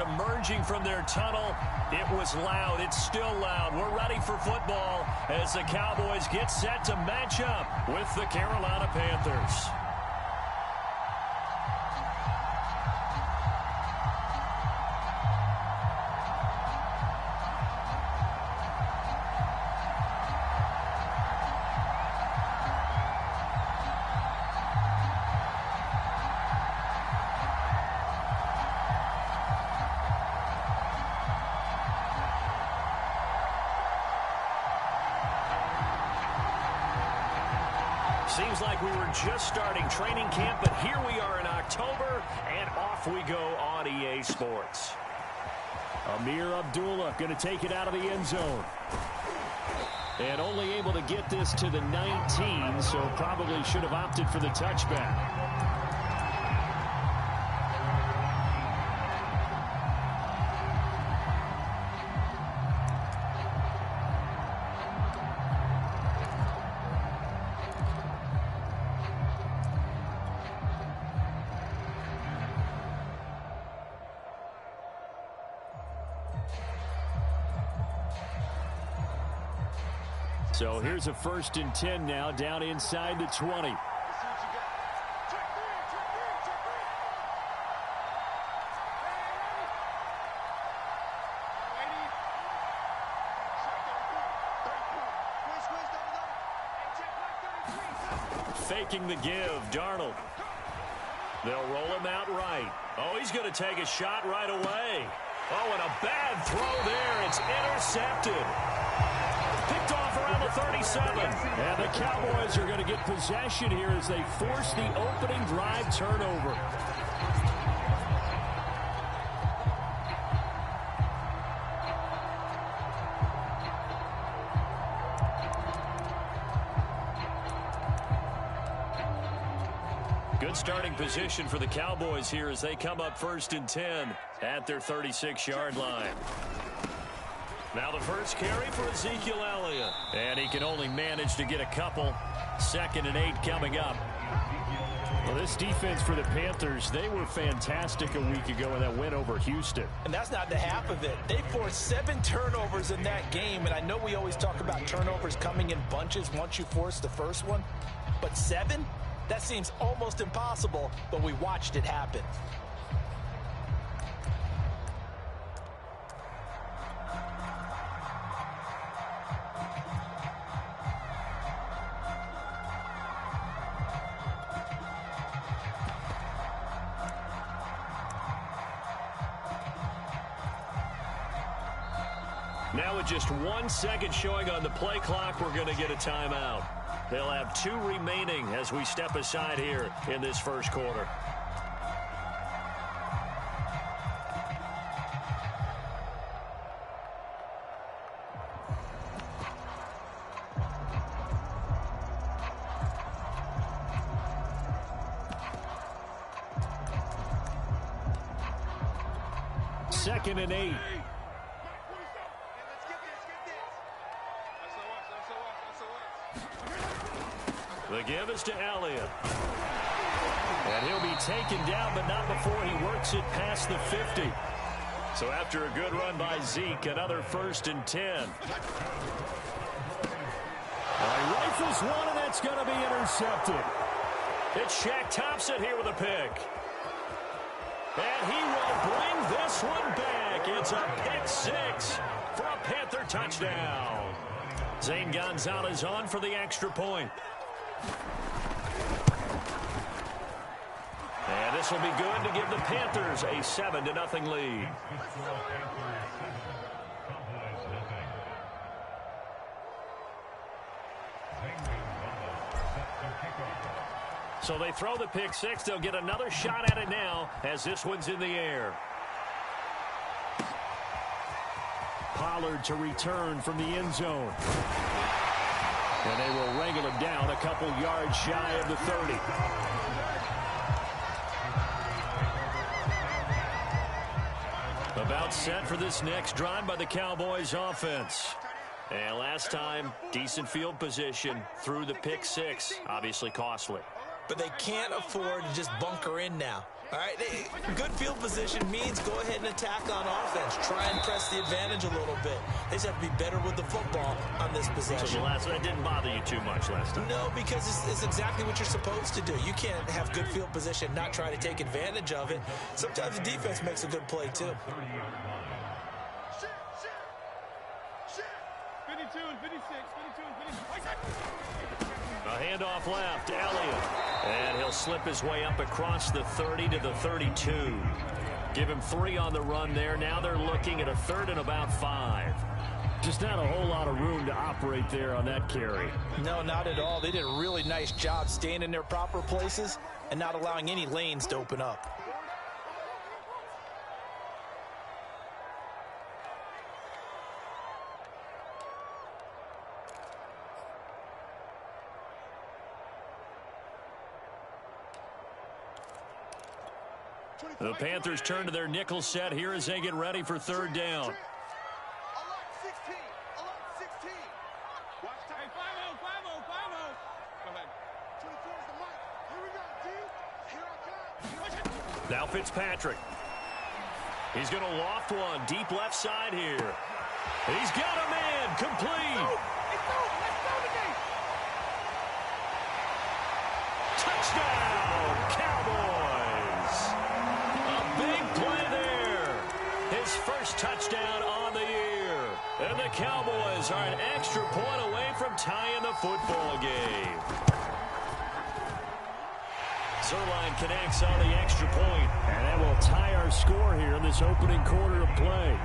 Emerging from their tunnel, it was loud. It's still loud. We're ready for football as the Cowboys get set to match up with the Carolina Panthers. Seems like we were just starting training camp, but here we are in October, and off we go on EA Sports. Amir Abdullah going to take it out of the end zone. And only able to get this to the 19, so probably should have opted for the touchback. So here's a 1st and 10 now, down inside the 20. Faking the give, Darnold. They'll roll him out right. Oh, he's going to take a shot right away. Oh, and a bad throw there. It's intercepted. Picked off around the 37. And the Cowboys are going to get possession here as they force the opening drive turnover. Good starting position for the Cowboys here as they come up 1st and 10 at their 36-yard line. Now the first carry for Ezekiel Elliott. And he can only manage to get a couple. 2nd and 8 coming up. Well, this defense for the Panthers, they were fantastic a week ago in that win over Houston. And that's not the half of it. They forced 7 turnovers in that game. And I know we always talk about turnovers coming in bunches once you force the first one. But 7? That seems almost impossible, but we watched it happen. Now with just 1 second showing on the play clock, we're going to get a timeout. They'll have 2 remaining as we step aside here in this first quarter. Second and 8. The give is to Elliott. And he'll be taken down, but not before he works it past the 50. So after a good run by Zeke, another 1st and 10. He rifles one, and that's going to be intercepted. It's Shaq Thompson here with a pick. And he will bring this one back. It's a pick 6 for a Panther touchdown. Zane Gonzalez on for the extra point. And this will be good to give the Panthers a 7-0 lead. So they throw the pick 6. They'll get another shot at it now as this one's in the air. Pollard to return from the end zone. And they will wrangle him down a couple yards shy of the 30. About set for this next drive by the Cowboys offense. And last time, decent field position through the pick 6. Obviously costly. But they can't afford to just bunker in now. All right, good field position means go ahead and attack on offense. Try and press the advantage a little bit. They just have to be better with the football on this possession. So the last one, it didn't bother you too much last time? No, because it's exactly what you're supposed to do. You can't have good field position, not try to take advantage of it. Sometimes the defense makes a good play, too. 52 and 56, 52 and 56. A handoff left, Elliott. And he'll slip his way up across the 30 to the 32. Give him 3 on the run there. Now they're looking at a 3rd and about 5. Just not a whole lot of room to operate there on that carry. No, not at all. They did a really nice job staying in their proper places and not allowing any lanes to open up. The Panthers turn to their nickel set here as they get ready for 3rd down. Now Fitzpatrick. He's going to loft one deep left side here. He's got a man complete. Touchdown, Cowboys. A big play there. His first touchdown on the year. And the Cowboys are an extra point away from tying the football game. Zerline connects on the extra point. And that will tie our score here in this opening quarter of play.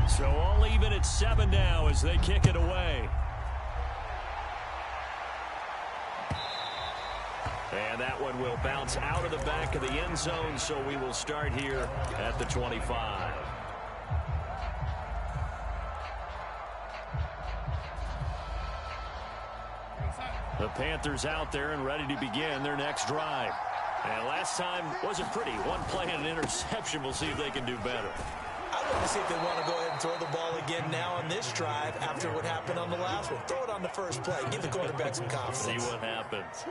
So all even at 7 now as they kick it away. And that one will bounce out of the back of the end zone, so we will start here at the 25. The Panthers out there and ready to begin their next drive. And last time wasn't pretty. One play and an interception. We'll see if they can do better. I'd like to see if they want to go ahead and throw the ball again now on this drive after what happened on the last one. Throw it on the first play. Give the quarterback some confidence. See what happens.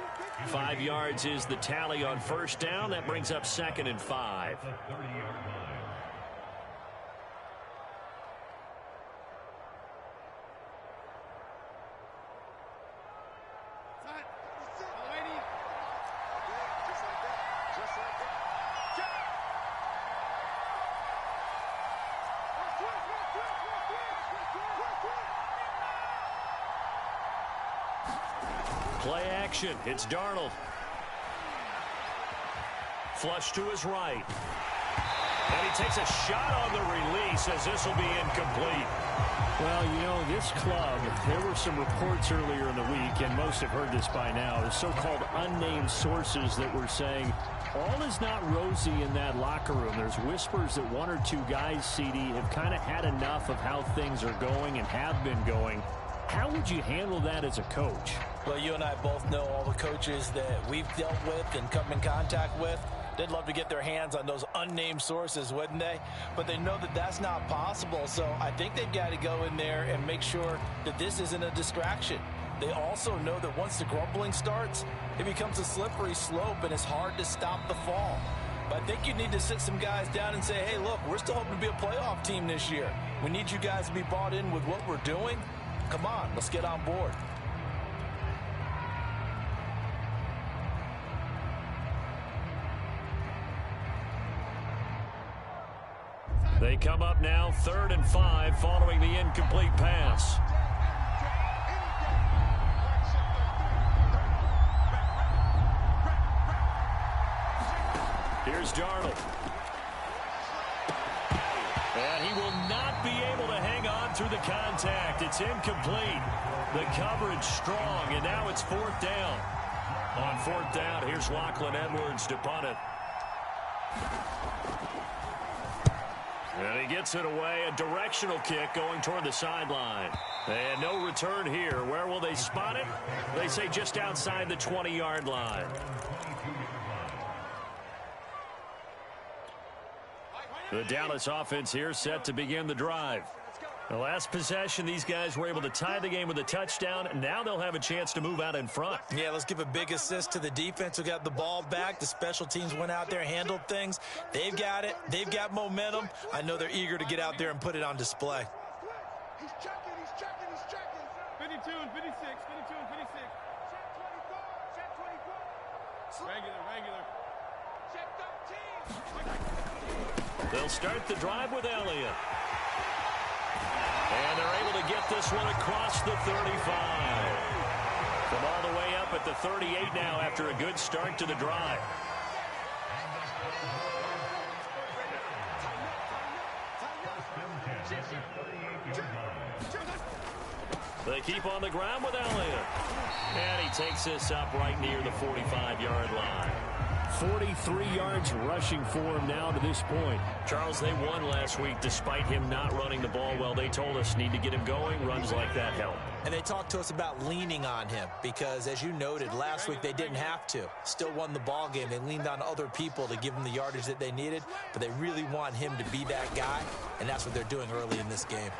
5 yards is the tally on 1st down. That brings up 2nd and 5. Play action. It's Darnold. Flush to his right. And he takes a shot on the release as this will be incomplete. Well, you know, this club, there were some reports earlier in the week, and most have heard this by now, the so-called unnamed sources that were saying all is not rosy in that locker room. There's whispers that 1 or 2 guys, CD, have kind of had enough of how things are going and have been going. How would you handle that as a coach? Well, you and I both know all the coaches that we've dealt with and come in contact with. They'd love to get their hands on those unnamed sources, wouldn't they? But they know that that's not possible, so I think they've got to go in there and make sure that this isn't a distraction. They also know that once the grumbling starts, it becomes a slippery slope, and it's hard to stop the fall. But I think you need to sit some guys down and say, hey, look, we're still hoping to be a playoff team this year. We need you guys to be bought in with what we're doing. Come on, let's get on board. They come up now 3rd and 5 following the incomplete pass. Here's Darnold. And he will not be able to hang on through the contact. It's incomplete. The coverage strong, and now it's 4th down. On 4th down, here's Lachlan Edwards to punt it. And he gets it away, a directional kick going toward the sideline. And no return here. Where will they spot it? They say just outside the 20-yard line. The Dallas offense here set to begin the drive. The last possession, these guys were able to tie the game with a touchdown. Now they'll have a chance to move out in front. Yeah, let's give a big assist to the defense who got the ball back. The special teams went out there, handled things. They've got it. They've got momentum. I know they're eager to get out there and put it on display. He's checking, he's checking, he's checking. 52 and 56, 52 and 56. Check 24, check 24. Regular. Check 13. They'll start the drive with Elliott. And they're able to get this one across the 35. From all the way up at the 38 now after a good start to the drive. They keep on the ground with Elliott. And he takes this up right near the 45-yard line. 43 yards rushing for him now to this point. Charles, they won last week despite him not running the ball well. They told us need to get him going. Runs like that help. And they talked to us about leaning on him because, as you noted, last week they didn't have to. Still won the ball game. They leaned on other people to give them the yardage that they needed, but they really want him to be that guy, and that's what they're doing early in this game.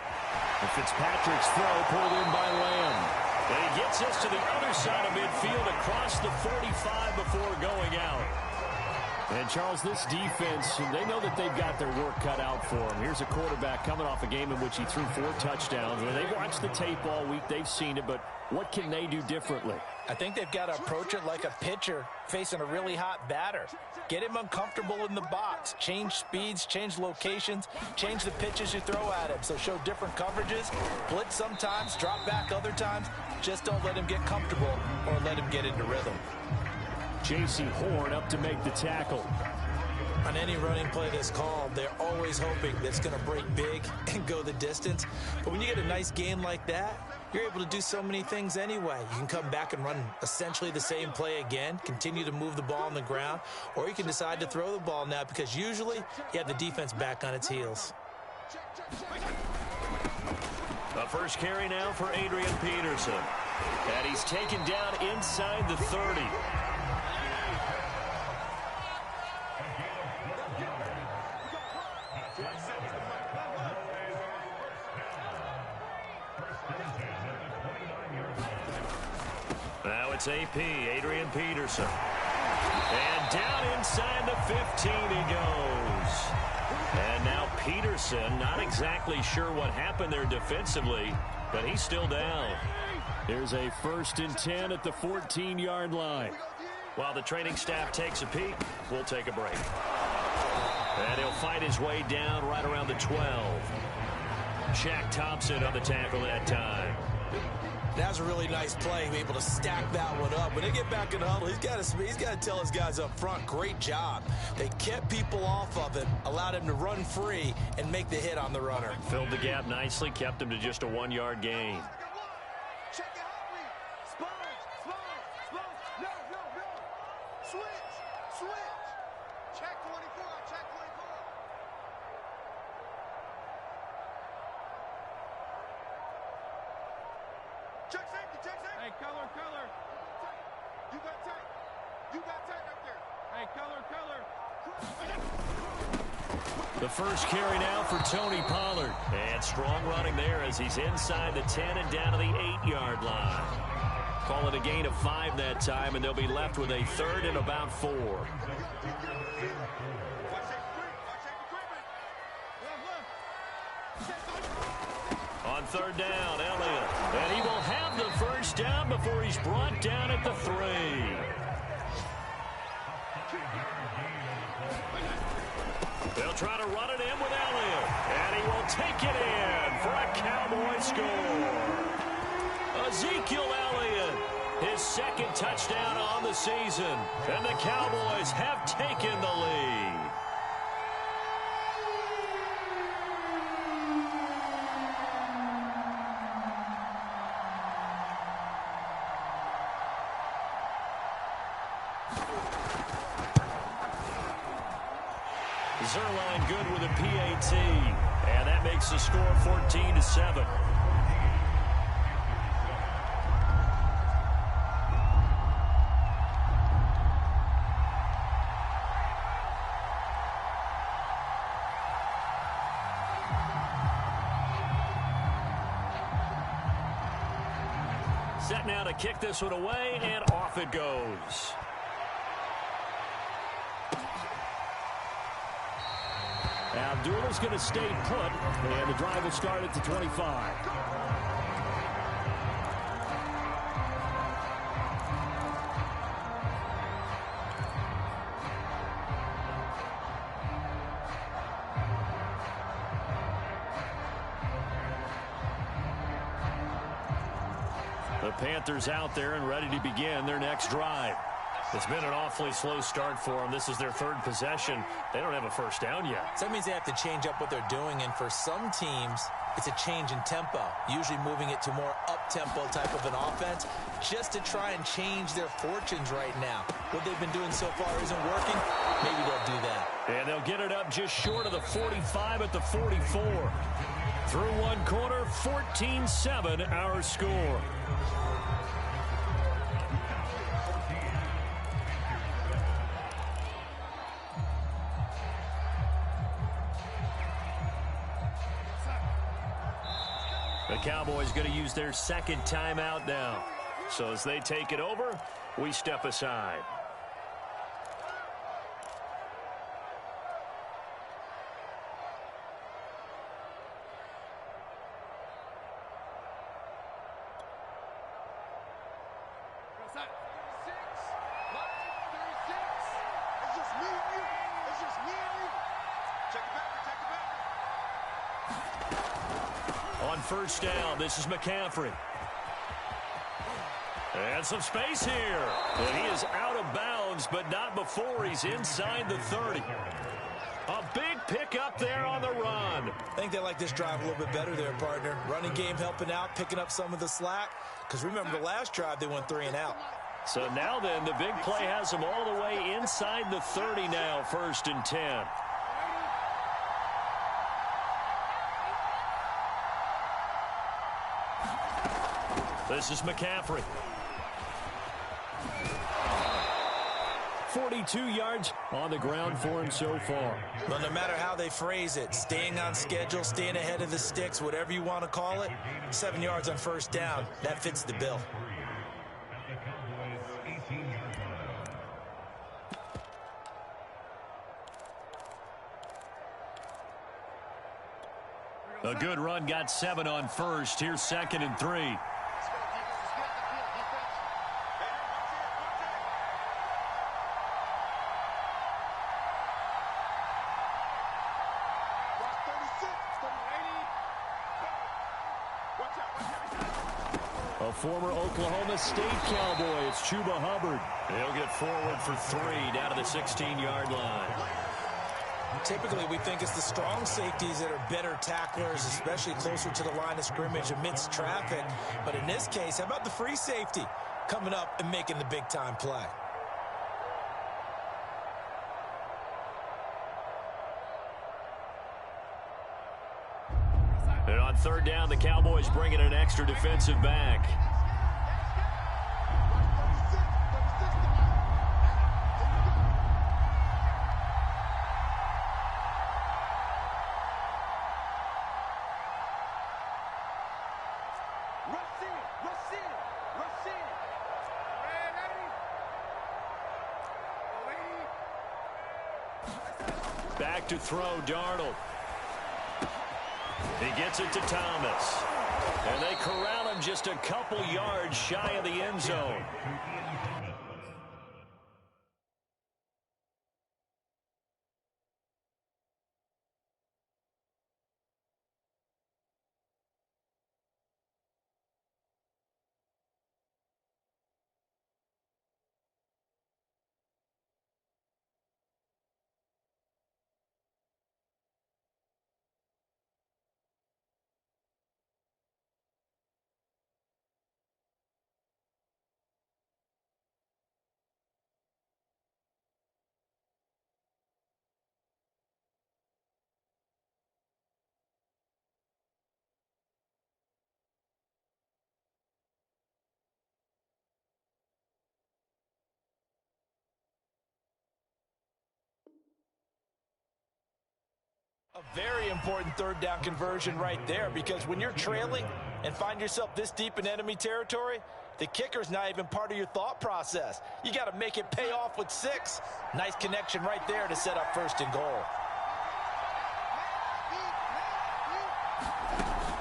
And Fitzpatrick's throw pulled in by Lamb. And he gets us to the other side of midfield across the 45 before going out. And, Charles, this defense, they know that they've got their work cut out for them. Here's a quarterback coming off a game in which he threw 4 touchdowns. And they've watched the tape all week. They've seen it, but what can they do differently? I think they've got to approach it like a pitcher facing a really hot batter. Get him uncomfortable in the box. Change speeds, change locations, change the pitches you throw at him. So show different coverages, blitz sometimes, drop back other times. Just don't let him get comfortable or let him get into rhythm. J.C. Horn up to make the tackle. On any running play that's called, they're always hoping that it's going to break big and go the distance. But when you get a nice game like that, you're able to do so many things anyway. You can come back and run essentially the same play again, continue to move the ball on the ground, or you can decide to throw the ball now because usually you have the defense back on its heels. The first carry now for Adrian Peterson. And he's taken down inside the 30. Now it's AP, Adrian Peterson. And down inside the 15 he goes. And now Peterson, not exactly sure what happened there defensively, but he's still down. Here's a 1st and 10 at the 14-yard line. While the training staff takes a peek, we'll take a break. And he'll fight his way down right around the 12. Shaq Thompson on the tackle that time. That was a really nice play, able to stack that one up. When they get back in the huddle, he's got to tell his guys up front, great job. They kept people off of him, allowed him to run free and make the hit on the runner. Filled the gap nicely, kept him to just a 1-yard gain. Check it out, sponge. No. Switch. Check 24, check 24. Check safety. Hey, color. You got tight right there. Hey, color. The first carry now for Tony Pollard. And strong running there as he's inside the 10 and down to the 8-yard line. Call it a gain of 5 that time, and they'll be left with a 3rd and about 4. On 3rd down, Elliott. And he will have the first down before he's brought down at the 3. They'll try to run it in with Elliott. And he will take it in for a Cowboy score. Ezekiel Elliott, his 2nd touchdown on the season. And the Cowboys have taken the lead. Zerline good with a PAT, and that makes the score 14-7. set now to kick this one away, and off it goes. Abdullah's going to stay put, and the drive will start at the 25. The Panthers out there and ready to begin their next drive. It's been an awfully slow start for them. This is their third possession. They don't have a first down yet. So that means they have to change up what they're doing, and for some teams, it's a change in tempo, usually moving it to more up-tempo type of an offense, just to try and change their fortunes right now. What they've been doing so far isn't working. Maybe they'll do that. And they'll get it up just short of the 45 at the 44. Through one quarter, 14-7 our score. The Cowboys going to use their second timeout now. So as they take it over, we step aside. On first down, this is McCaffrey. And some space here. And he is out of bounds, but not before he's inside the 30. A big pickup there on the run. I think they like this drive a little bit better there, partner. Running game helping out, picking up some of the slack. Because remember, the last drive, they went 3 and out. So now then, the big play has them all the way inside the 30 now, 1st and 10. This is McCaffrey. 42 yards on the ground for him so far. Well, no matter how they phrase it, staying on schedule, staying ahead of the sticks, whatever you want to call it, 7 yards on first down, that fits the bill. A good run got 7 on first. Here's 2nd and 3. A former Oklahoma State Cowboy, it's Chuba Hubbard. He'll get forward for 3 down to the 16-yard line. Typically, we think it's the strong safeties that are better tacklers, especially closer to the line of scrimmage amidst traffic. But in this case, how about the free safety coming up and making the big-time play? And on 3rd down, the Cowboys bring in an extra defensive back. Back to throw, Darnold. He gets it to Thomas. And they corral him just a couple yards shy of the end zone. A very important 3rd down conversion right there, because when you're trailing and find yourself this deep in enemy territory, The kicker's not even part of your thought process. You got to make it pay off with 6. Nice connection right there to set up 1st and goal.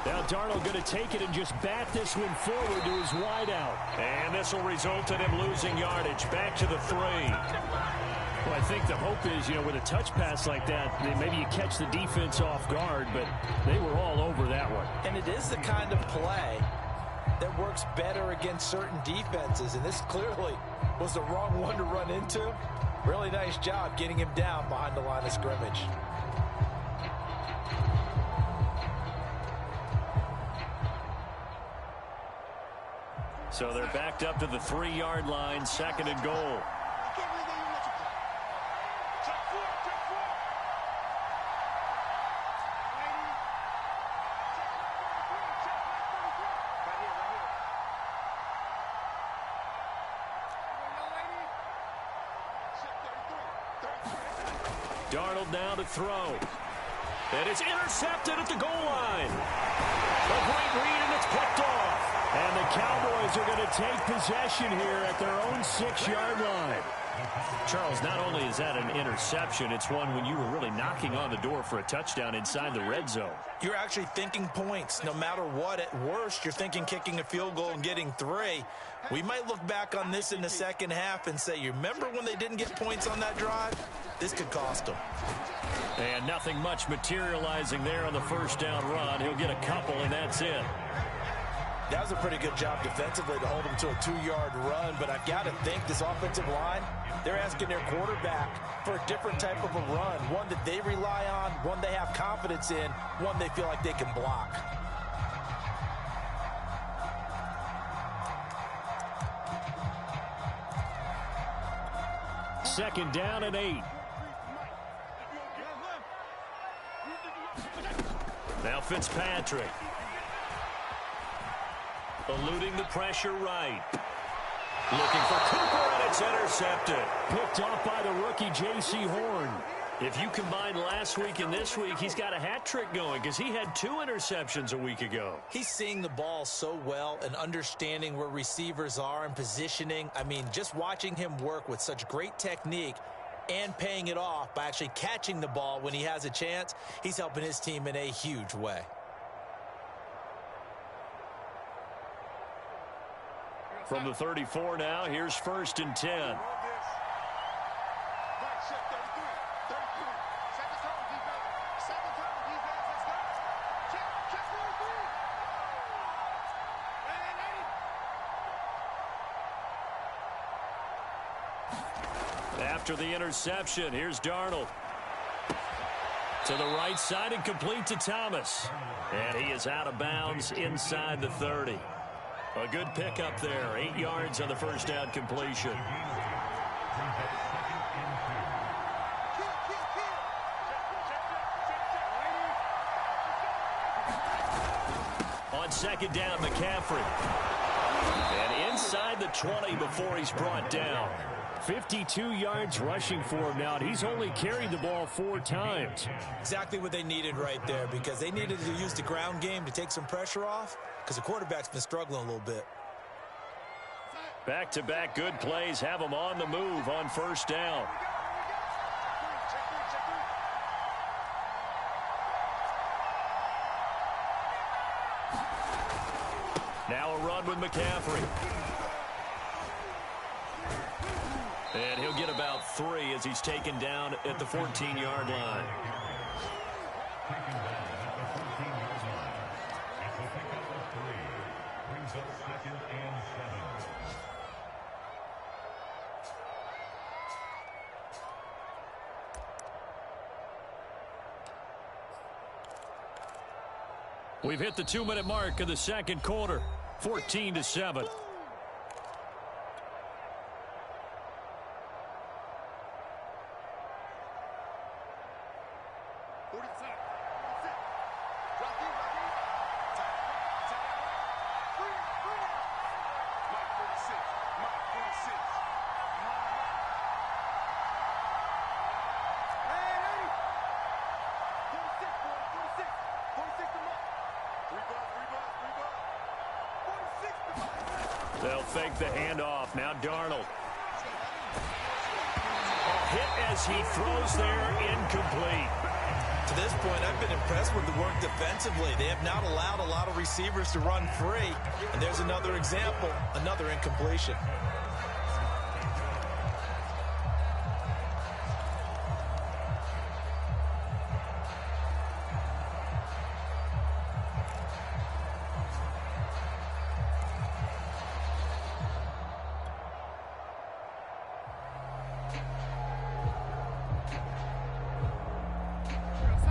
Now Darnold going to take it and just bat this one forward to his wideout. And this will result in him losing yardage. Back to the 3. Well, I think the hope is, with a touch pass like that, maybe you catch the defense off guard, but they were all over that one. And it is the kind of play that works better against certain defenses, and this clearly was the wrong one to run into. Really nice job getting him down behind the line of scrimmage. So they're backed up to the 3-yard line, 2nd and goal. Darnold now to throw. And it's intercepted at the goal line. A great read, and it's picked off. And the Cowboys are going to take possession here at their own 6-yard line. Charles, not only is that an interception, it's one when you were really knocking on the door for a touchdown inside the red zone. You're actually thinking points. No matter what, at worst, you're thinking kicking a field goal and getting 3. We might look back on this in the second half and say, you remember when they didn't get points on that drive? This could cost them. And nothing much materializing there on the 1st down run. He'll get a couple, and that's it. That was a pretty good job defensively to hold him to a 2-yard run, but I've got to think this offensive line, they're asking their quarterback for a different type of a run, one that they rely on, one they have confidence in, one they feel like they can block. Second down and 8. Now Fitzpatrick. Eluding the pressure right. Looking for Cooper, and it's intercepted. Picked off by the rookie J.C. Horn. If you combine last week and this week, he's got a hat trick going because he had 2 interceptions a week ago. He's seeing the ball so well and understanding where receivers are and positioning. I mean, just watching him work with such great technique and paying it off by actually catching the ball when he has a chance, he's helping his team in a huge way. From the 34 now, here's 1st and 10. After the interception, here's Darnold. To the right side and complete to Thomas. And he is out of bounds inside the 30. A good pickup there. 8 yards on the 1st down completion. On 2nd down, McCaffrey. And inside the 20 before he's brought down. 52 yards rushing for him now. He's only carried the ball 4 times. Exactly what they needed right there, because they needed to use the ground game to take some pressure off, because the quarterback's been struggling a little bit. Back-to-back good plays have them on the move on 1st down. Now a run with McCaffrey. And he'll get about 3 as he's taken down at the 14-yard line. We've hit the 2-minute mark of the 2nd quarter, 14-7. They'll fake the handoff. Now Darnold. Hit as he throws there, incomplete. To this point, I've been impressed with the work defensively. They have not allowed a lot of receivers to run free. And there's another example, another incompletion.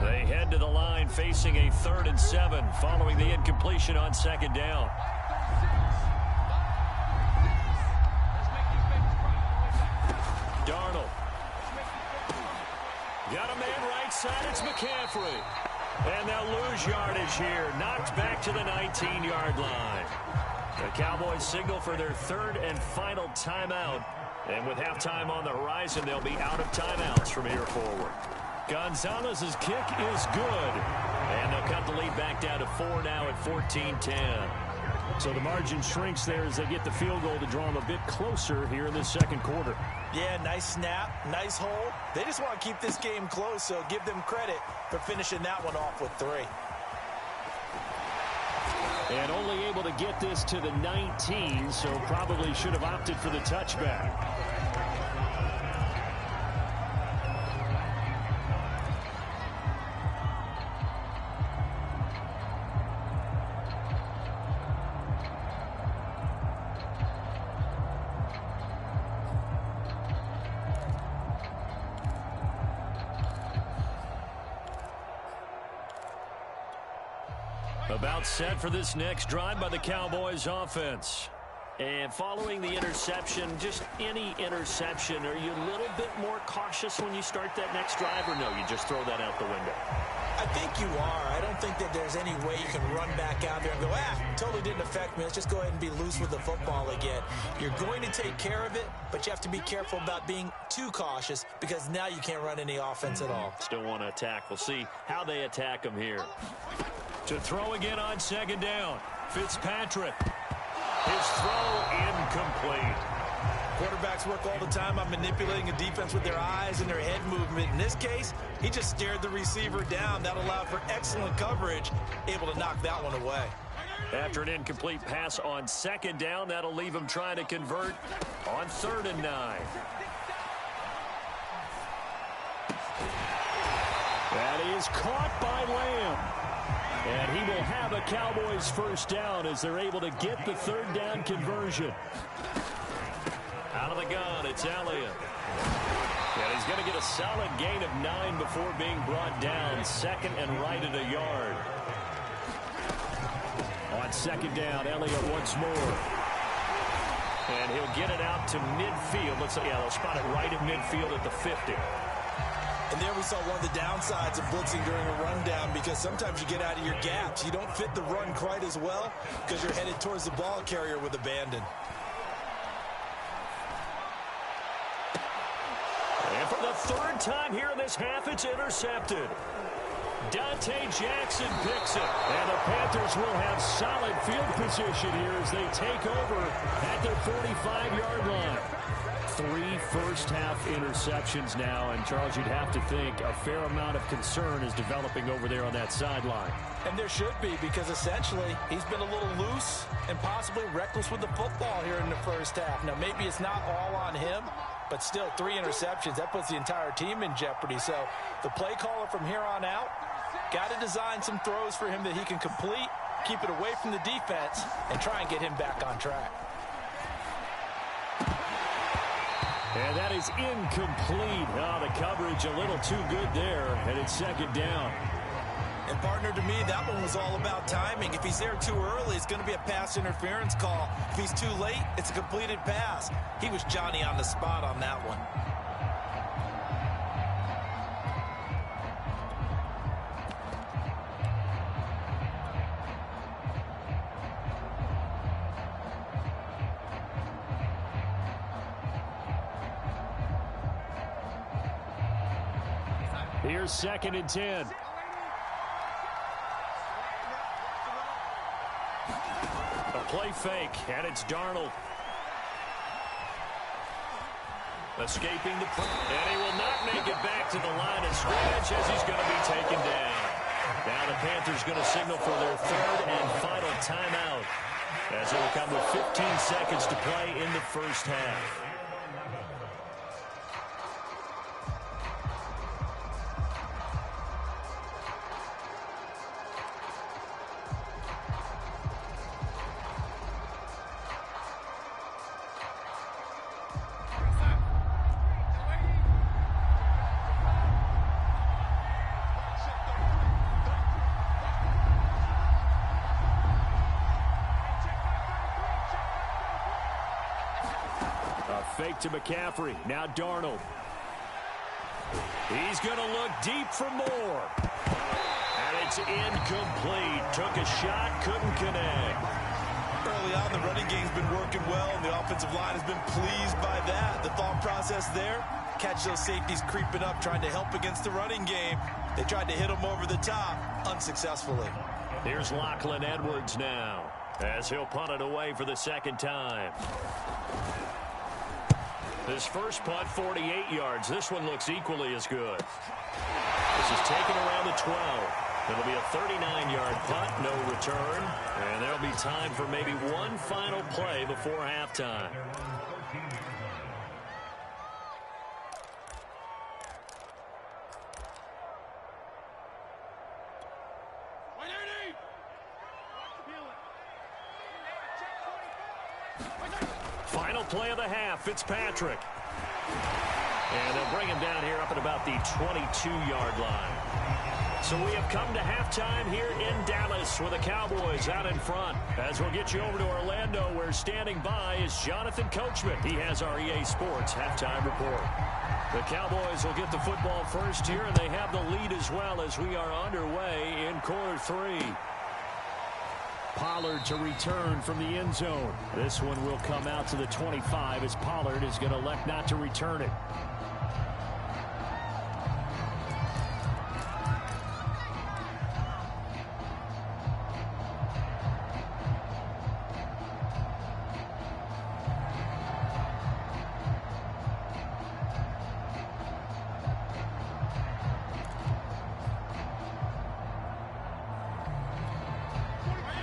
They head to the line facing a 3rd and 7 following the incompletion on 2nd down. Darnold. Got a man right side. It's McCaffrey. And they'll lose yardage here. Knocked back to the 19-yard line. The Cowboys signal for their 3rd and final timeout. And with halftime on the horizon, they'll be out of timeouts from here forward. Gonzalez's kick is good. And they'll cut the lead back down to 4 now at 14-10. So the margin shrinks there as they get the field goal to draw them a bit closer here in this 2nd quarter. Yeah, nice snap, nice hole. They just want to keep this game close, so give them credit for finishing that one off with 3. And only able to get this to the 19, so probably should have opted for the touchback. About set for this next drive by the Cowboys offense. And following the interception, just any interception, are you a little bit more cautious when you start that next drive, or no, you just throw that out the window? I think you are. I don't think that there's any way you can run back out there and go, totally didn't affect me. Let's just go ahead and be loose with the football again. You're going to take care of it, but you have to be careful about being too cautious because now you can't run any offense at all. Still want to attack. We'll see how they attack them here. To throw again on 2nd down. Fitzpatrick. His throw incomplete. Quarterbacks work all the time on manipulating a defense with their eyes and their head movement. In this case, he just stared the receiver down. That allowed for excellent coverage, able to knock that one away. After an incomplete pass on 2nd down, that'll leave him trying to convert on 3rd and 9. That is caught by Lamb. And he will have a Cowboys 1st down as they're able to get the 3rd down conversion. Out of the gun, it's Elliott. And he's going to get a solid gain of 9 before being brought down. 2nd and right at a yard. On 2nd down, Elliott once more. And he'll get it out to midfield. Looks like, they'll spot it right at midfield at the 50. And there we saw one of the downsides of blitzing during a rundown because sometimes you get out of your gaps. You don't fit the run quite as well because you're headed towards the ball carrier with abandon. And for the 3rd time here in this half, it's intercepted. Dante Jackson picks it. And the Panthers will have solid field position here as they take over at their 45-yard line. 3 first-half interceptions now, and Charles, you'd have to think a fair amount of concern is developing over there on that sideline. And there should be, because essentially he's been a little loose and possibly reckless with the football here in the 1st half. Now, maybe it's not all on him, but still 3 interceptions. That puts the entire team in jeopardy. So the play caller from here on out got to design some throws for him that he can complete, keep it away from the defense, and try and get him back on track. And that is incomplete. Oh, the coverage a little too good there, and it's 2nd down. And, partner, to me, that one was all about timing. If he's there too early, it's going to be a pass interference call. If he's too late, it's a completed pass. He was Johnny on the spot on that one. Here's 2nd and 10. play fake, and it's Darnold. Escaping the and he will not make it back to the line of scrimmage as he's going to be taken down. Now the Panthers going to signal for their third and final timeout, as it will come with 15 seconds to play in the first half. Fake to McCaffrey. Now Darnold. He's going to look deep for more. And it's incomplete. Took a shot, couldn't connect. Early on, the running game's been working well, and the offensive line has been pleased by that. The thought process there, catch those safeties creeping up, trying to help against the running game. They tried to hit them over the top, unsuccessfully. Here's Lachlan Edwards now, as he'll punt it away for the second time. His first punt, 48 yards. This one looks equally as good. This is taken around the 12. It'll be a 39-yard punt, no return. And there'll be time for maybe one final play before halftime. Final play of the half, Fitzpatrick. And they'll bring him down here up at about the 22-yard line. So we have come to halftime here in Dallas with the Cowboys out in front. As we'll get you over to Orlando, where standing by is Jonathan Coachman. He has our EA Sports halftime report. The Cowboys will get the football first here, and they have the lead as well as we are underway in quarter three. Pollard to return from the end zone. This one will come out to the 25 as Pollard is going to elect not to return it.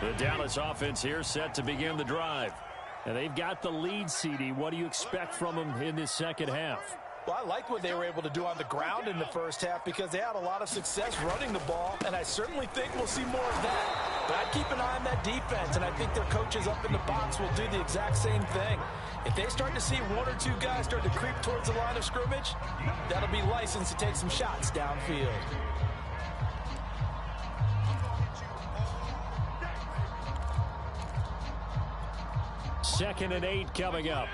The Dallas offense here set to begin the drive. And they've got the lead, CD. What do you expect from them in this second half? Well, I like what they were able to do on the ground in the first half because they had a lot of success running the ball, and I certainly think we'll see more of that. But I'd keep an eye on that defense, and I think their coaches up in the box will do the exact same thing. If they start to see one or two guys start to creep towards the line of scrimmage, that'll be license to take some shots downfield. Second and 8 coming up.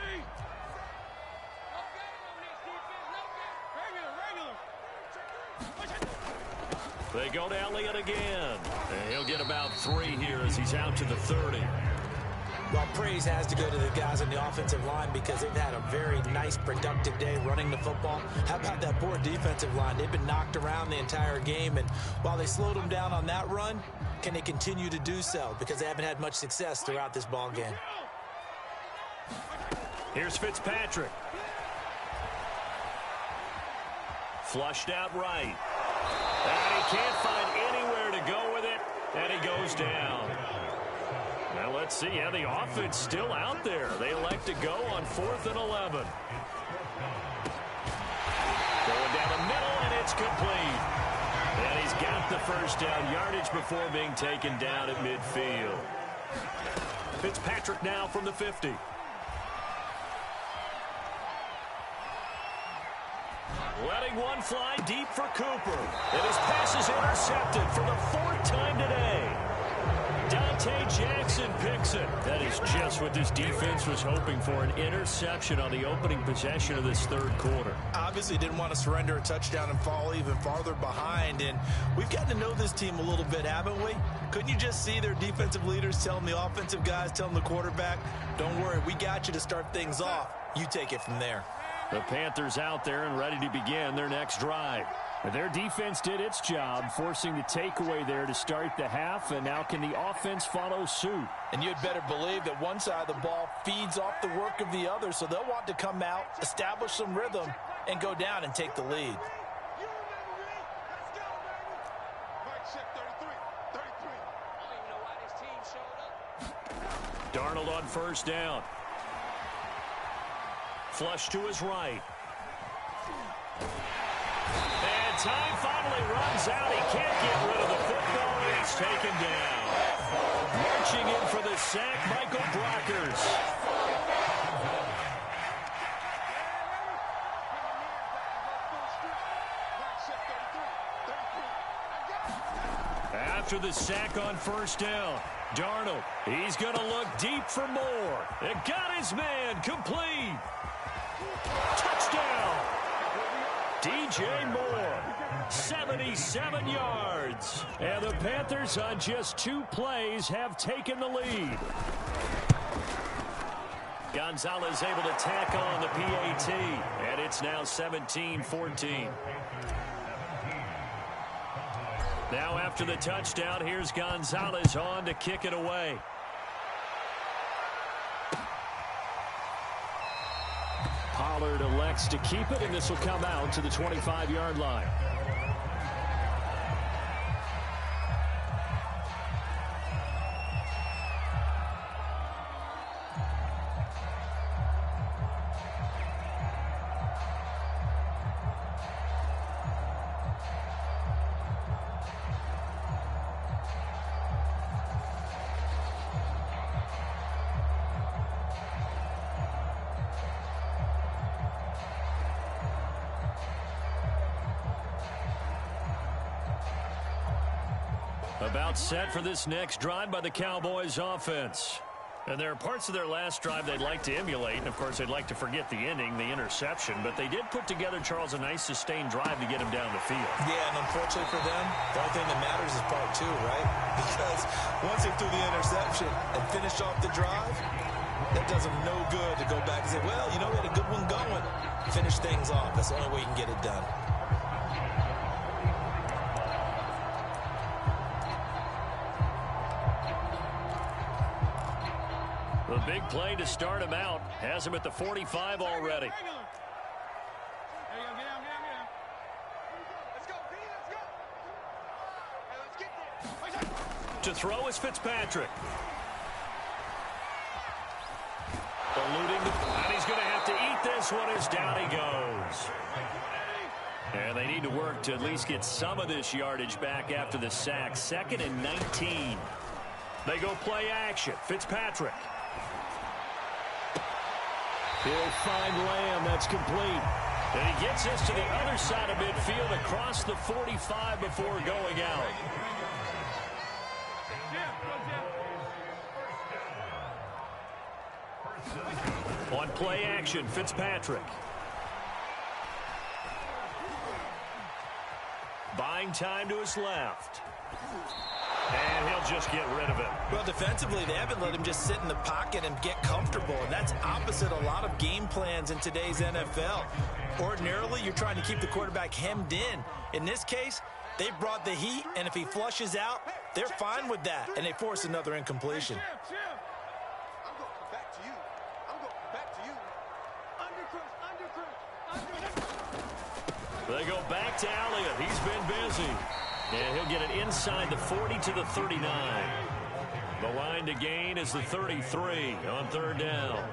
They go to Elliott again. And he'll get about 3 here as he's out to the 30. Well, praise has to go to the guys on the offensive line because they've had a very nice, productive day running the football. How about that poor defensive line? They've been knocked around the entire game, and while they slowed them down on that run, can they continue to do so? Because they haven't had much success throughout this ball game. Here's Fitzpatrick. Flushed out right. And he can't find anywhere to go with it, and he goes down. Now let's see how the offense still out there. They elect to go on 4th and 11. Going down the middle, and it's complete. And he's got the first down yardage before being taken down at midfield. Fitzpatrick now from the 50. Letting one fly deep for Cooper. And his pass is intercepted for the 4th time today. Dante Jackson picks it. That is just what this defense was hoping for, an interception on the opening possession of this third quarter. Obviously didn't want to surrender a touchdown and fall even farther behind, and we've gotten to know this team a little bit, haven't we? Couldn't you just see their defensive leaders telling the offensive guys, telling the quarterback, don't worry, we got you to start things off. You take it from there. The Panthers out there and ready to begin their next drive. Their defense did its job, forcing the takeaway there to start the half, and now can the offense follow suit? And you'd better believe that one side of the ball feeds off the work of the other, so they'll want to come out, establish some rhythm, and go down and take the lead. Darnold on first down. Flush to his right. And time finally runs out. He can't get rid of the football, and he's taken down. Marching in for the sack, Michael Brockers. After the sack on first down, Darnold, he's going to look deep for more. It got his man complete. Touchdown. DJ Moore, 77 yards. And the Panthers on just 2 plays have taken the lead. Gonzalez able to tack on the PAT, and it's now 17-14. Now after the touchdown, here's Gonzalez on to kick it away. Pollard elects to keep it, and this will come out to the 25-yard line. About set for this next drive by the Cowboys offense. And there are parts of their last drive they'd like to emulate. And, of course, they'd like to forget the ending, the interception. But they did put together, Charles, a nice sustained drive to get him down the field. Yeah, and unfortunately for them, the only thing that matters is part 2, right? Because once they threw the interception and finished off the drive, that does them no good to go back and say, well, you know, we had a good one going. Finish things off. That's the only way you can get it done. The big play to start him out has him at the 45 already. To throw is Fitzpatrick. Eluding, and he's going to have to eat this one as down he goes. And they need to work to at least get some of this yardage back after the sack. 2nd and 19. They go play action. Fitzpatrick. He'll find Lamb. That's complete. And he gets this to the other side of midfield across the 45 before going out. On play action, Fitzpatrick. Buying time to his left. And he'll just get rid of it. Well, defensively, they haven't let him just sit in the pocket and get comfortable. And that's opposite a lot of game plans in today's NFL. Ordinarily, you're trying to keep the quarterback hemmed in. In this case, they brought the heat, and if he flushes out, they're fine with that. And they force another incompletion. They go back to Elliott. He's been busy. And he'll get it inside the 40 to the 39. The line to gain is the 33 on 3rd down.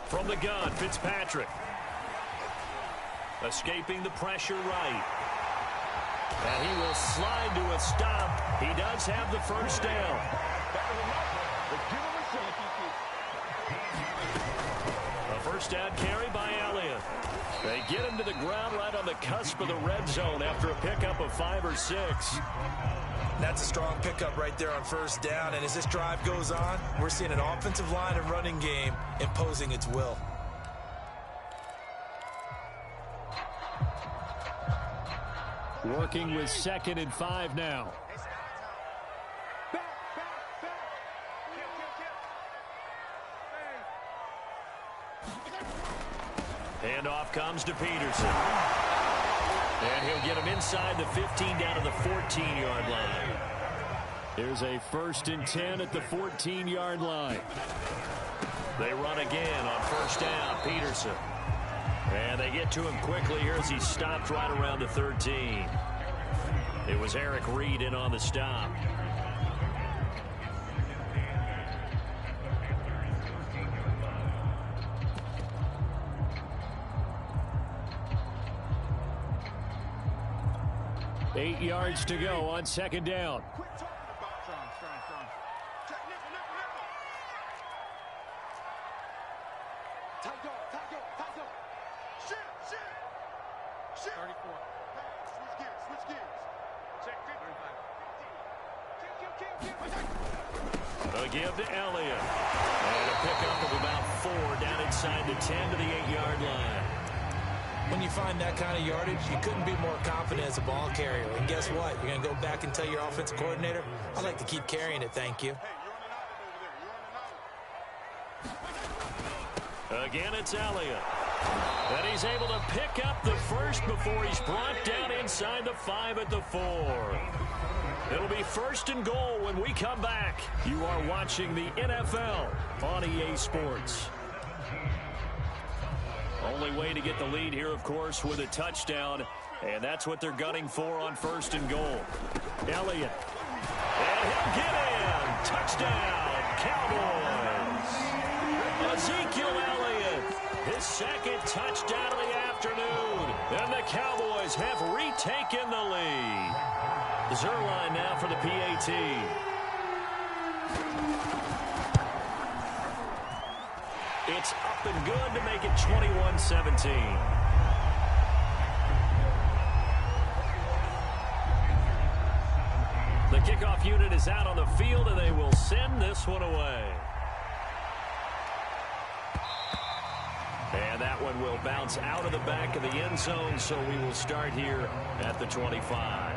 From the gun, Fitzpatrick. Escaping the pressure right. And he will slide to a stop. He does have the first down. A first down carry by Elliott. They get him to the ground right on the cusp of the red zone after a pickup of 5 or 6. That's a strong pickup right there on first down. And as this drive goes on, we're seeing an offensive line and running game imposing its will. Working with 2nd and 5 now. Handoff comes to Peterson. And he'll get him inside the 15 down to the 14-yard line. Here's a 1st and 10 at the 14-yard line. They run again on 1st down, Peterson. And they get to him quickly here as he stopped right around the 13. It was Eric Reed in on the stop. Eight yards to go on 2nd down. Strong. Check nickel. Tight dog. Shit. 34. Switch gears. Check 35. A give to Elliott. And a pickup of about 4 down inside the 10 to the 8-yard line. When you find that kind of yardage, you couldn't be more confident as a ball carrier. And guess what? You're going to go back and tell your offensive coordinator, I'd like to keep carrying it, thank you. Again, it's Elliott. And he's able to pick up the first before he's brought down inside the 5 at the 4. It'll be 1st and goal when we come back. You are watching the NFL on EA Sports. Only way to get the lead here, of course, with a touchdown. And that's what they're gunning for on 1st and goal. Elliott. And he'll get in. Touchdown, Cowboys. Ezekiel Elliott, his 2nd touchdown of the afternoon. And the Cowboys have retaken the lead. Zerline now for the PAT. It's up and good to make it 21-17. The kickoff unit is out on the field, and they will send this one away. And that one will bounce out of the back of the end zone, so we will start here at the 25.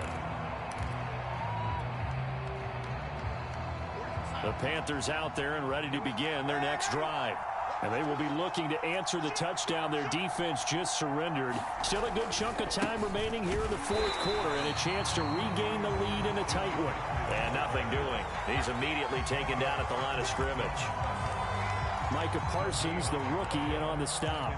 The Panthers out there and ready to begin their next drive. And they will be looking to answer the touchdown their defense just surrendered. Still a good chunk of time remaining here in the 4th quarter and a chance to regain the lead in a tight one. And nothing doing. He's immediately taken down at the line of scrimmage. Micah Parsons, the rookie, in on the stop.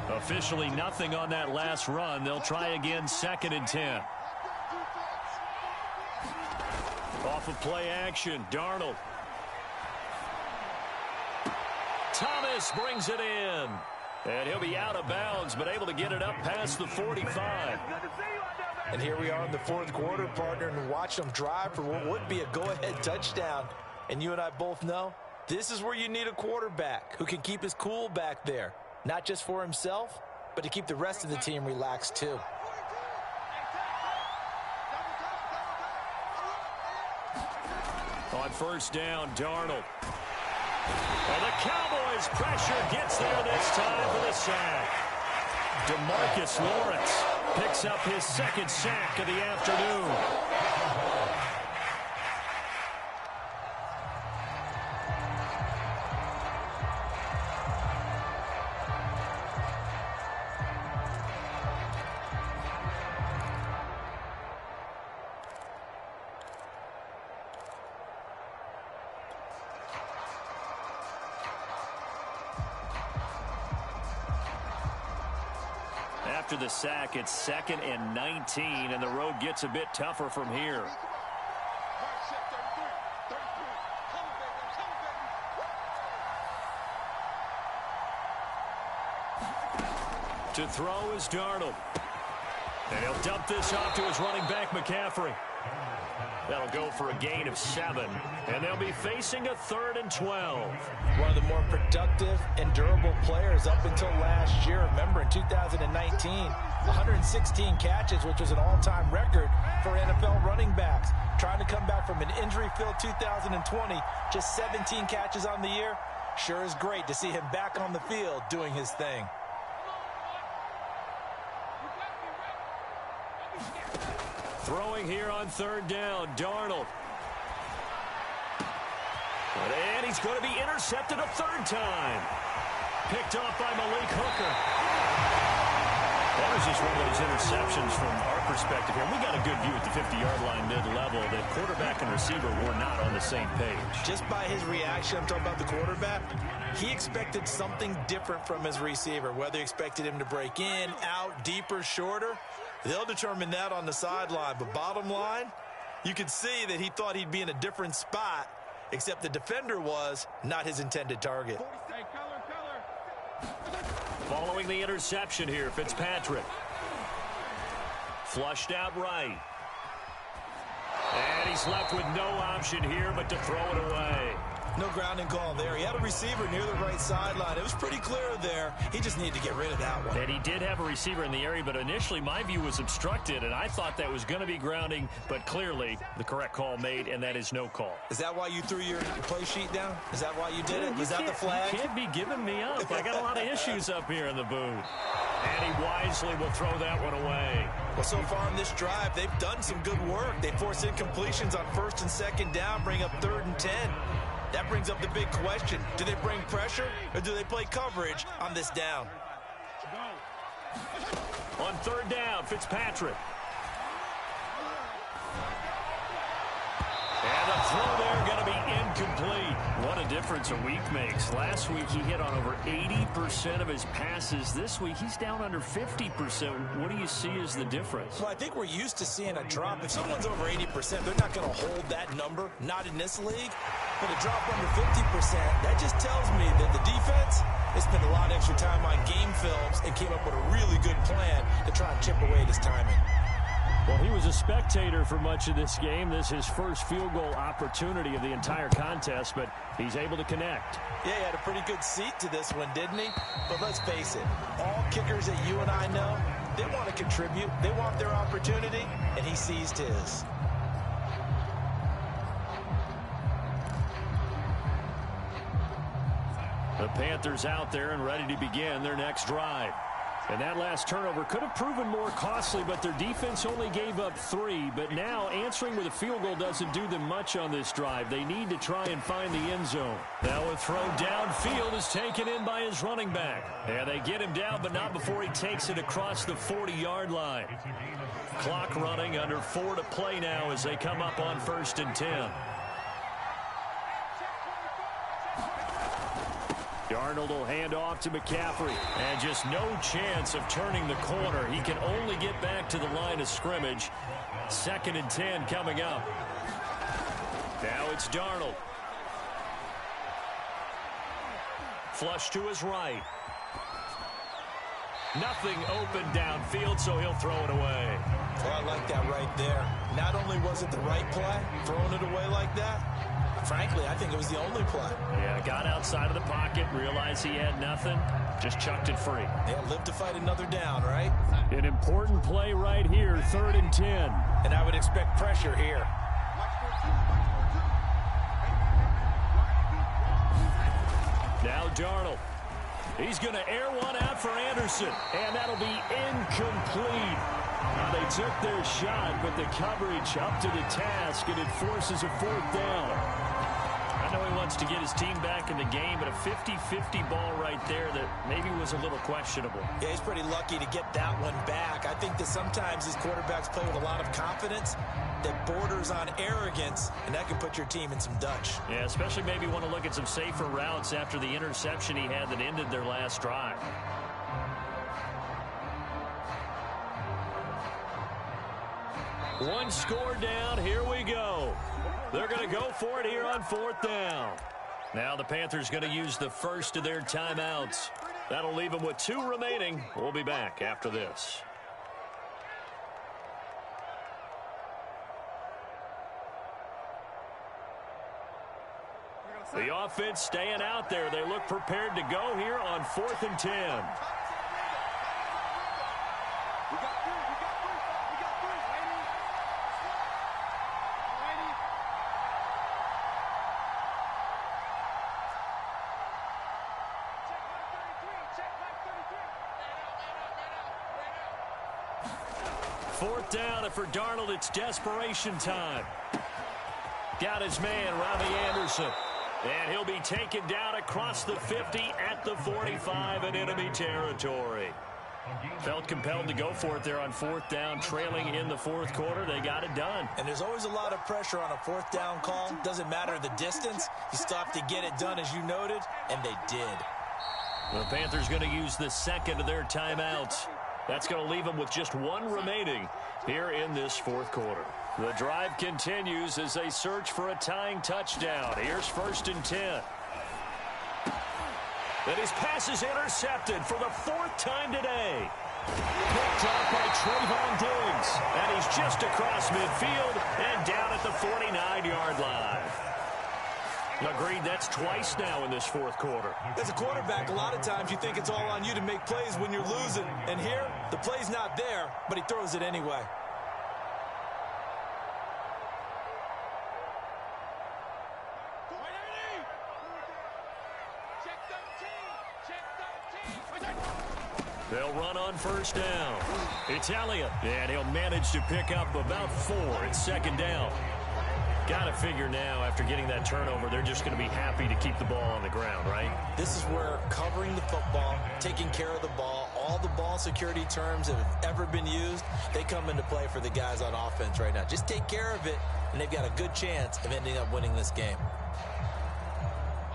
Officially nothing on that last run. They'll try again 2nd and 10. Off of play action, Darnold. Thomas brings it in. And he'll be out of bounds, but able to get it up past the 45. And here we are in the 4th quarter, partner, and watch them drive for what would be a go-ahead touchdown. And you and I both know this is where you need a quarterback who can keep his cool back there. Not just for himself, but to keep the rest of the team relaxed too. On 1st down, Darnold. And the Cowboys' pressure gets there this time for the sack. DeMarcus Lawrence picks up his 2nd sack of the afternoon. After the sack, it's 2nd and 19, and the road gets a bit tougher from here. To throw is Darnold. And he'll dump this off to his running back, McCaffrey. That'll go for a gain of 7, and they'll be facing a 3rd and 12. One of the more productive and durable players up until last year. Remember, in 2019, 116 catches, which was an all-time record for NFL running backs. Trying to come back from an injury-filled 2020, just 17 catches on the year. Sure is great to see him back on the field doing his thing. Throwing here on third down, Darnold. And he's going to be intercepted a third time. Picked off by Malik Hooker. That was just one of those interceptions from our perspective here. We got a good view at the 50-yard line mid-level that quarterback and receiver were not on the same page. Just by his reaction, I'm talking about the quarterback, he expected something different from his receiver, whether he expected him to break in, out, deeper, shorter. They'll determine that on the sideline. But bottom line, you could see that he thought he'd be in a different spot, except the defender was not his intended target. Hey, color. Following the interception here, Fitzpatrick. Flushed out right. And he's left with no option here but to throw it away. No grounding call there. He had a receiver near the right sideline. It was pretty clear there. He just needed to get rid of that one. And he did have a receiver in the area, but initially my view was obstructed, and I thought that was going to be grounding, but clearly the correct call made, and that is no call. Is that why you threw your play sheet down? Is that why you did it? Was that the flag? You can't be giving me up. I got a lot of issues up here in the booth. And he wisely will throw that one away. Well, so far on this drive, they've done some good work. They force incompletions on first and second down, bring up 3rd and 10. That brings up the big question. Do they bring pressure or do they play coverage on this down? On third down, Fitzpatrick. And the throw there going to be incomplete. What a difference a week makes. Last week he hit on over 80% of his passes. This week he's down under 50%. What do you see as the difference? Well, I think we're used to seeing a drop. If someone's over 80%, they're not going to hold that number. Not in this league. But a drop under 50%, that just tells me that the defense has spent a lot of extra time on game films and came up with a really good plan to try and chip away at his timing. Well, he was a spectator for much of this game. This is his first field goal opportunity of the entire contest, but he's able to connect. Yeah, he had a pretty good seat to this one, didn't he? But let's face it, all kickers that you and I know, they want to contribute. They want their opportunity, and he seized his. The Panthers out there and ready to begin their next drive. And that last turnover could have proven more costly, but their defense only gave up 3. But now answering with a field goal doesn't do them much on this drive. They need to try and find the end zone. Now a throw downfield is taken in by his running back. And they get him down, but not before he takes it across the 40-yard line. Clock running, under 4 to play now as they come up on 1st and 10. Darnold will hand off to McCaffrey. And just no chance of turning the corner. He can only get back to the line of scrimmage. 2nd and 10 coming up. Now it's Darnold. Flush to his right. Nothing open downfield, so he'll throw it away. Well, I like that right there. Not only was it the right play, throwing it away like that, frankly, I think it was the only play. Yeah, got outside of the pocket, realized he had nothing, just chucked it free. Yeah, live to fight another down, right? An important play right here, 3rd and 10. And I would expect pressure here. Now Darnold. He's going to air one out for Anderson, and that'll be incomplete. They took their shot, but the coverage up to the task, and it forces a 4th down. I know he wants to get his team back in the game, but a 50-50 ball right there that maybe was a little questionable. Yeah, he's pretty lucky to get that one back. I think that sometimes his quarterbacks play with a lot of confidence that borders on arrogance, and that can put your team in some Dutch. Yeah, especially maybe want to look at some safer routes after the interception he had that ended their last drive. One score down. Here we go. They're going to go for it here on 4th down. Now the Panthers going to use the first of their timeouts. That'll leave them with 2 remaining. We'll be back after this. The offense staying out there. They look prepared to go here on 4th and 10. Fourth down, and for Darnold, it's desperation time. Got his man, Robbie Anderson. And he'll be taken down across the 50 at the 45 in enemy territory. Felt compelled to go for it there on fourth down, trailing in the fourth quarter. They got it done. And there's always a lot of pressure on a fourth down call. Doesn't matter the distance. You still have to get it done, as you noted, and they did. The Panthers going to use the second of their timeouts. That's going to leave them with just one remaining here in this fourth quarter. The drive continues as they search for a tying touchdown. Here's 1st and 10. And his pass is intercepted for the fourth time today. Picked up by Trayvon Diggs. And he's just across midfield and down at the 49-yard line. Agreed, that's twice now in this fourth quarter. As a quarterback, a lot of times you think it's all on you to make plays when you're losing. And here, the play's not there, but he throws it anyway. They'll run on first down. It's Elliott, and he'll manage to pick up about 4 at second down. Got to figure now, after getting that turnover, they're just going to be happy to keep the ball on the ground, right? This is where covering the football, taking care of the ball, all the ball security terms that have ever been used, they come into play for the guys on offense right now. Just take care of it, and they've got a good chance of ending up winning this game.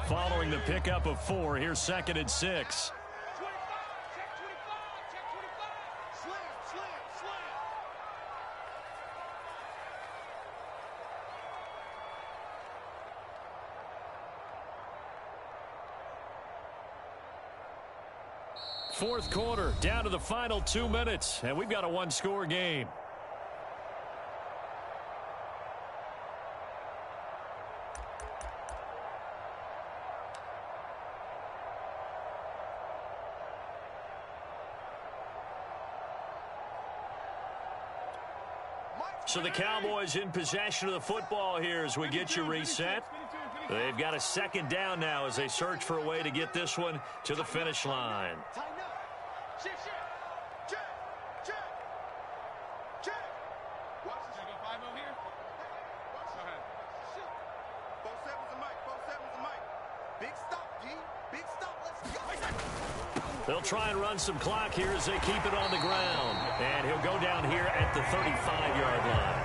Following the pickup of 4, here's 2nd and 6. Fourth quarter, down to the final 2 minutes, and we've got a one-score game. So the Cowboys in possession of the football here as we get you reset. They've got a second down now as they search for a way to get this one to the finish line. They'll try and run some clock here as they keep it on the ground. And he'll go down here at the 35-yard line.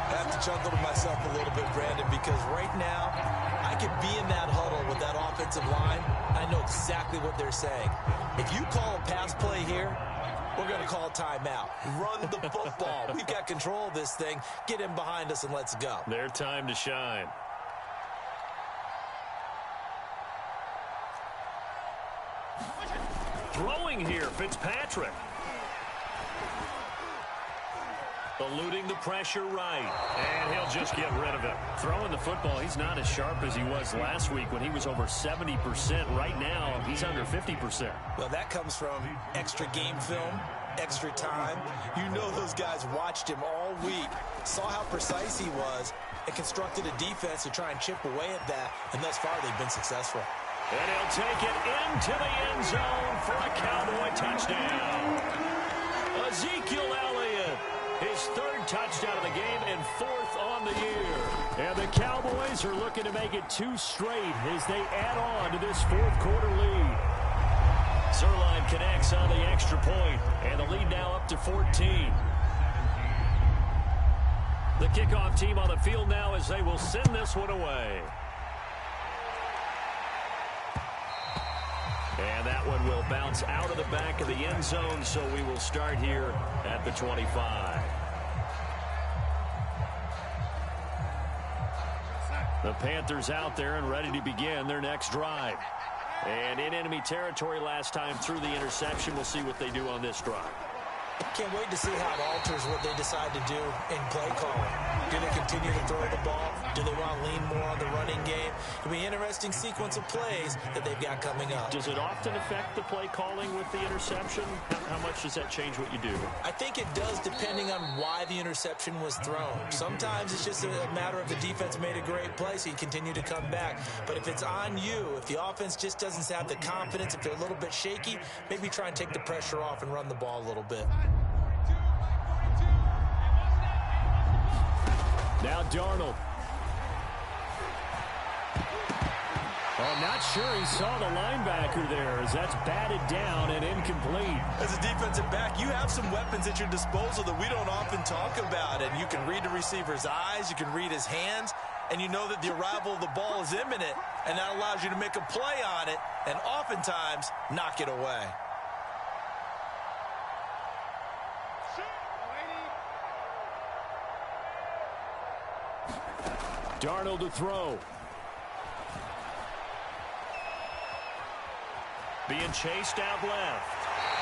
I have to chuckle to myself a little bit, Brandon, because right now I could be in that huddle with that offensive line. I know exactly what they're saying. If you call a pass play here, we're going to call timeout. Run the football. We've got control of this thing. Get in behind us and let's go. Their time to shine. Throwing here, Fitzpatrick. Eluding the pressure right. And he'll just get rid of it. Throwing the football, he's not as sharp as he was last week when he was over 70%. Right now, he's under 50%. Well, that comes from extra game film, extra time. You know those guys watched him all week, saw how precise he was, and constructed a defense to try and chip away at that. And thus far, they've been successful. And he'll take it into the end zone for a Cowboy touchdown. Ezekiel Elliott, his 3rd touchdown of the game and 4th on the year. And the Cowboys are looking to make it 2 straight as they add on to this fourth quarter lead. Zerline connects on the extra point, and the lead now up to 14. The kickoff team on the field now as they will send this one away. And that one will bounce out of the back of the end zone, so we will start here at the 25. The Panthers out there and ready to begin their next drive. And in enemy territory last time through the interception. We'll see what they do on this drive. Can't wait to see how it alters what they decide to do in play calling. Do they continue to throw the ball? Do they want to lean more on the running game? It'll be an interesting sequence of plays that they've got coming up. Does it often affect the play calling with the interception? How much does that change what you do? I think it does, depending on why the interception was thrown. Sometimes it's just a matter of the defense made a great play, so you continue to come back. But if it's on you, if the offense just doesn't have the confidence, if they're a little bit shaky, maybe try and take the pressure off and run the ball a little bit. Now Darnold. Oh, not sure he saw the linebacker there as that's batted down and incomplete. As a defensive back, you have some weapons at your disposal that we don't often talk about. And you can read the receiver's eyes, you can read his hands, and you know that the arrival of the ball is imminent, and that allows you to make a play on it and oftentimes knock it away. Darnold to throw. Being chased out left.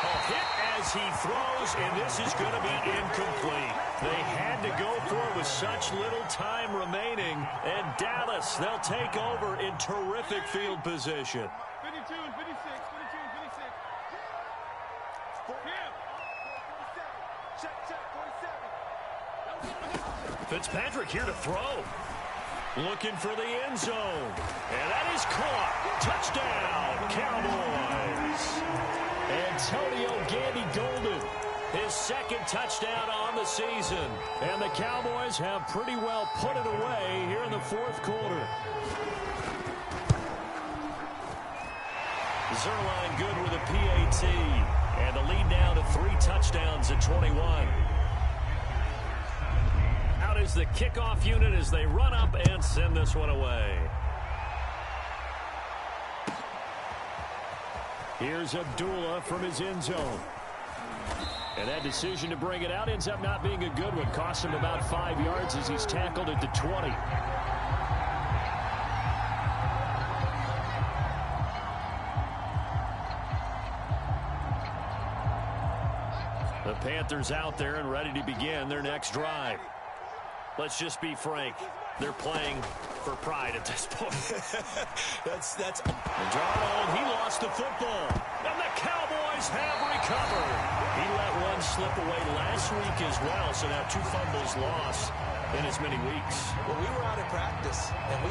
A hit as he throws, and this is going to be incomplete. They had to go for it with such little time remaining, and Dallas, they'll take over in terrific field position. 52 and 56, 52 and 56. Camp. Check, 47. Fitzpatrick here to throw. Looking for the end zone. And that is caught. Touchdown, Cowboys. Antonio Gandy Golden. His second touchdown on the season. And the Cowboys have pretty well put it away here in the fourth quarter. Zerline good with a PAT. And the lead now to 3 touchdowns at 21. Out is the kickoff unit as they run up and send this one away. Here's Abdullah from his end zone. And that decision to bring it out ends up not being a good one. Costs him about 5 yards as he's tackled at the 20. The Panthers out there and ready to begin their next drive. Let's just be frank. They're playing for pride at this point. That's Darnold, he lost the football. And the Cowboys have recovered. He let one slip away last week as well, so now 2 fumbles lost in as many weeks. Well, we were out of practice, and we